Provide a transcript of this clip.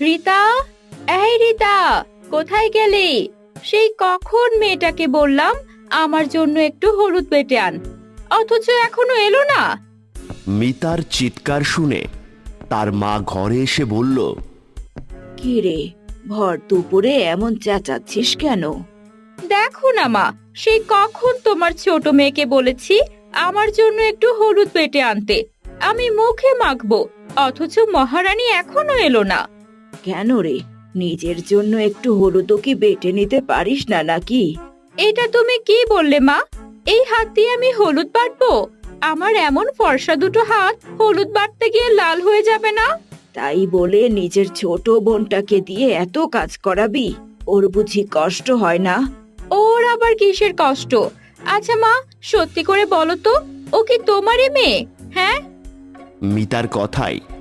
রিতা, এই রিতা, কোথায় গেলি? সেই কখন মেয়েটাকে বললাম আমার জন্য একটু হলুদ বেটে আন, অথচ এখনো এলো না। মিতার চিৎকার শুনে তার মা ঘরে এসে বলল, কি রে, ভর দুপুরে এমন চেঁচাচ্ছিস কেন? দেখো না মা, সেই কখন তোমার ছোট মেয়েকে বলেছি আমার জন্য একটু হলুদ বেটে আনতে, আমি মুখে মাখবো, অথচ মহারানী এখনো এলো না। কেন রে, নিজের জন্য একটু হলুদও কি বেটে নিতে পারিস না নাকি? এটা তুমি কি বললে মা? এই হাত দিয়ে আমি হলুদ বাটবো? আমার এমন ফর্সা দুটো হাত হলুদ বাটতে গিয়ে লাল হয়ে যাবে না? তাই বলে নিজের ছোট বোনটাকে দিয়ে এত কাজ করাবি? ওর বুঝি কষ্ট হয় না? ওর আবার কিসের কষ্ট? আচ্ছা মা, সত্যি করে বলো তো, ও কি তোমারই মেয়ে? হ্যাঁ। মিতার কথায়